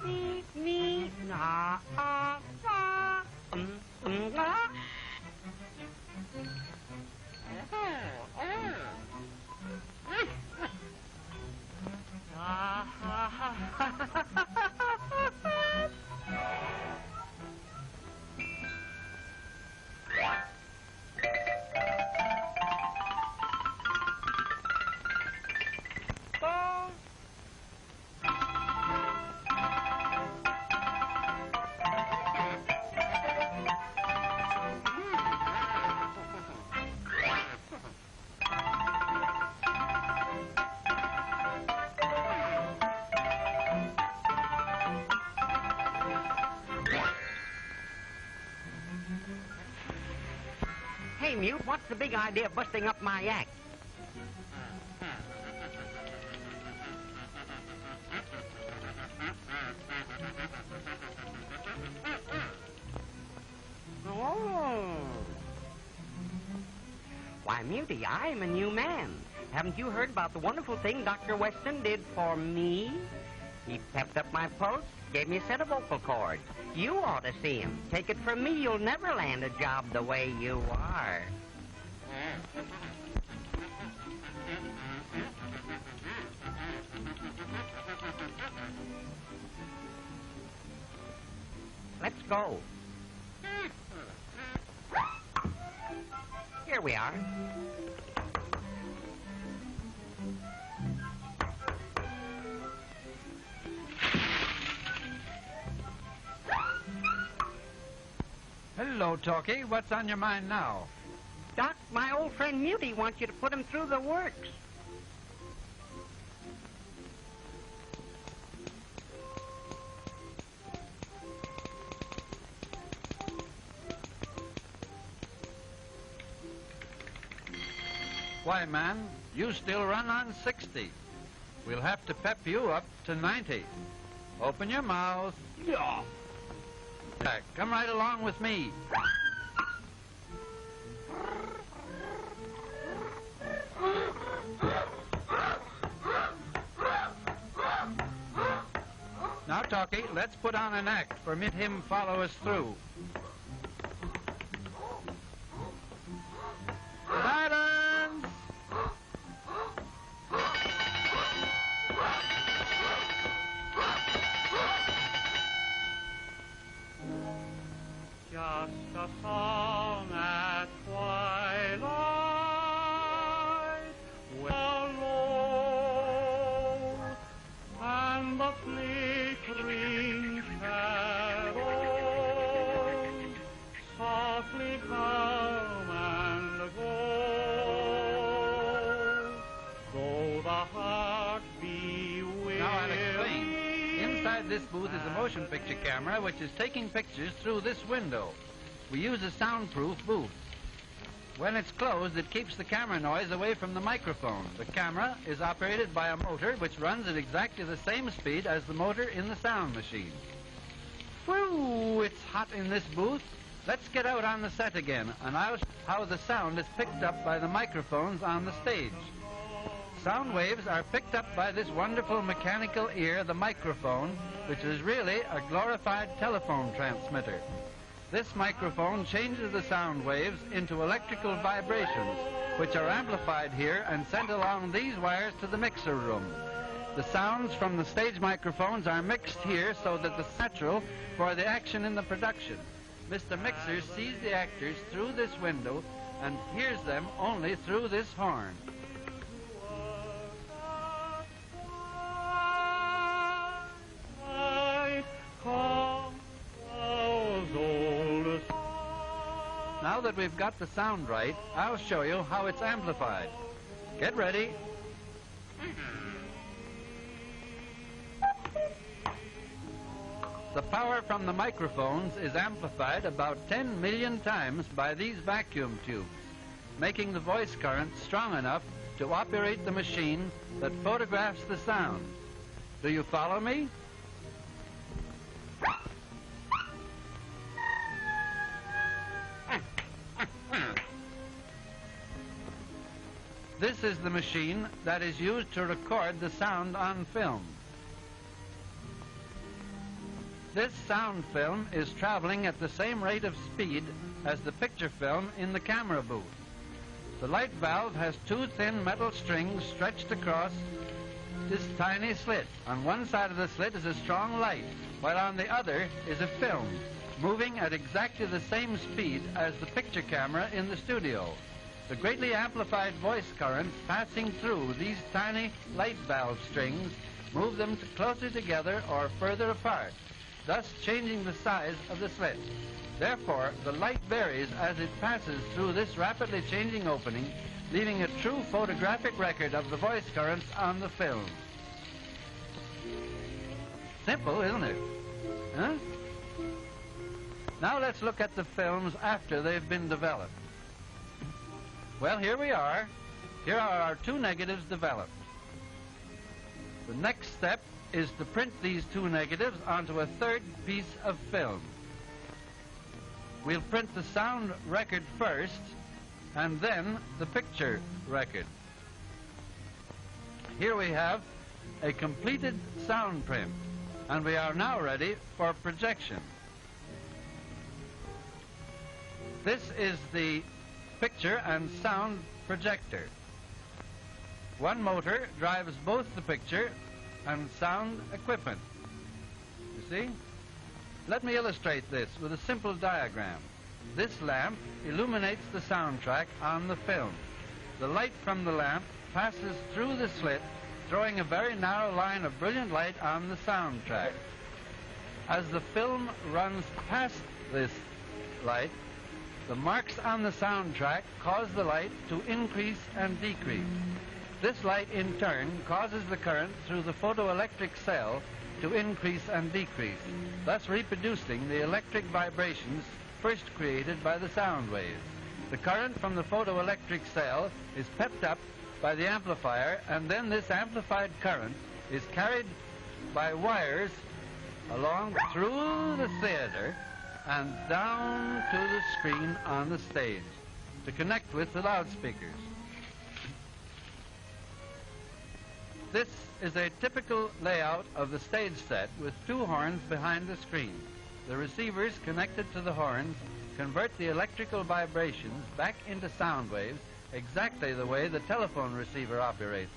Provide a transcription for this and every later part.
Me, me, na, ah, ah, ah. Hey, Mute, what's the big idea of busting up my act? Oh. Why, Mutie, I'm a new man. Haven't you heard about the wonderful thing Dr. Weston did for me? He pepped up my pulse, gave me a set of vocal cords. You ought to see him. Take it from me, you'll never land a job the way you are. Let's go. Here we are. Hello, Talkie. What's on your mind now? Doc, my old friend Mutie wants you to put him through the works. Why, man, you still run on 60. We'll have to pep you up to 90. Open your mouth. Yeah. Come right along with me. Now, Talkie, let's put on an act for him follow us through. Silence! Just a song at twilight, well low, and the flickering shadows softly come and go, though the heart be weary. Now I'll explain. Inside this booth is a motion picture camera which is taking pictures through this window. We use a soundproof booth. When it's closed, it keeps the camera noise away from the microphone. The camera is operated by a motor which runs at exactly the same speed as the motor in the sound machine. Whew, it's hot in this booth. Let's get out on the set again, and I'll show how the sound is picked up by the microphones on the stage. Sound waves are picked up by this wonderful mechanical ear, the microphone, which is really a glorified telephone transmitter. This microphone changes the sound waves into electrical vibrations, which are amplified here and sent along these wires to the mixer room. The sounds from the stage microphones are mixed here so that it's natural for the action in the production. Mr. Mixer sees the actors through this window and hears them only through this horn. Now that we've got the sound right, I'll show you how it's amplified. Get ready. The power from the microphones is amplified about 10 million times by these vacuum tubes, making the voice current strong enough to operate the machine that photographs the sound. Do you follow me? This is the machine that is used to record the sound on film. This sound film is traveling at the same rate of speed as the picture film in the camera booth. The light valve has two thin metal strings stretched across this tiny slit. On one side of the slit is a strong light, while on the other is a film, moving at exactly the same speed as the picture camera in the studio. The greatly amplified voice currents passing through these tiny light valve strings move them closer together or further apart, thus changing the size of the slit. Therefore, the light varies as it passes through this rapidly changing opening, leaving a true photographic record of the voice currents on the film. Simple, isn't it? Huh? Now let's look at the films after they've been developed. Well, here we are. Here are our two negatives developed. The next step is to print these two negatives onto a third piece of film. We'll print the sound record first, and then the picture record. Here we have a completed sound print, and we are now ready for projection. This is the picture and sound projector. One motor drives both the picture and sound equipment. You see? Let me illustrate this with a simple diagram. This lamp illuminates the soundtrack on the film. The light from the lamp passes through the slit, throwing a very narrow line of brilliant light on the soundtrack. As the film runs past this light, the marks on the soundtrack cause the light to increase and decrease. This light, in turn, causes the current through the photoelectric cell to increase and decrease, thus reproducing the electric vibrations first created by the sound waves. The current from the photoelectric cell is pepped up by the amplifier, and then this amplified current is carried by wires along through the theater and down to the screen on the stage to connect with the loudspeakers. This is a typical layout of the stage set with two horns behind the screen. The receivers connected to the horns convert the electrical vibrations back into sound waves exactly the way the telephone receiver operates,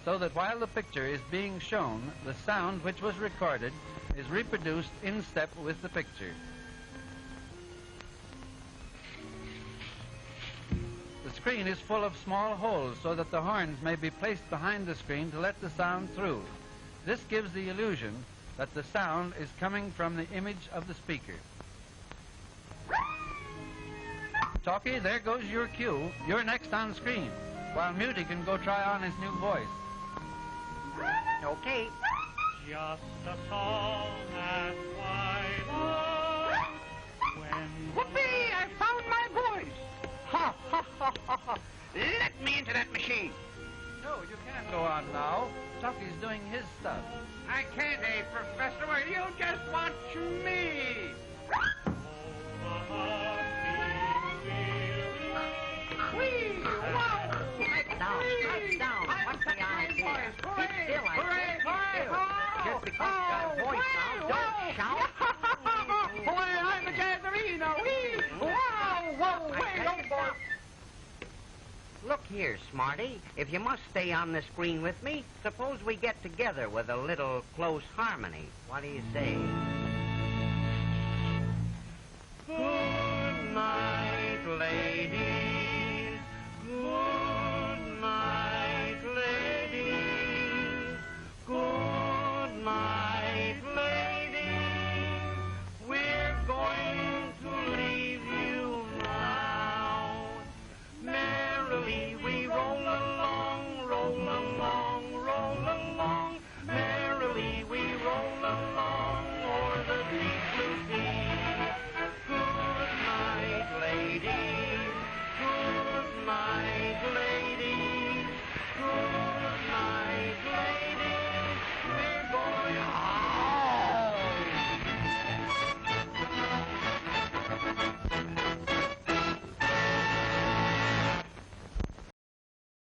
so that while the picture is being shown, the sound which was recorded is reproduced in step with the picture. The screen is full of small holes so that the horns may be placed behind the screen to let the sound through. This gives the illusion that the sound is coming from the image of the speaker. Talkie, there goes your cue. You're next on screen, while Muty can go try on his new voice. Okay. Just a song at twilight when Whoopee! I found my voice! Ha, ha, ha, ha, ha. Let me into that machine. No, you can't go on now. Talkie's doing his stuff. I can't, Professor. Well, you just watch me. Whee! Wow! Pipe down. What's the idea? Keep still, I said. Just because you got a voice now, don't shout. Boy, I'm a jazzerino. Whee! Wow! Whoa! Wait, oh boy! Look here, Smarty. If you must stay on the screen with me, suppose we get together with a little close harmony. What do you say? Good night, lady.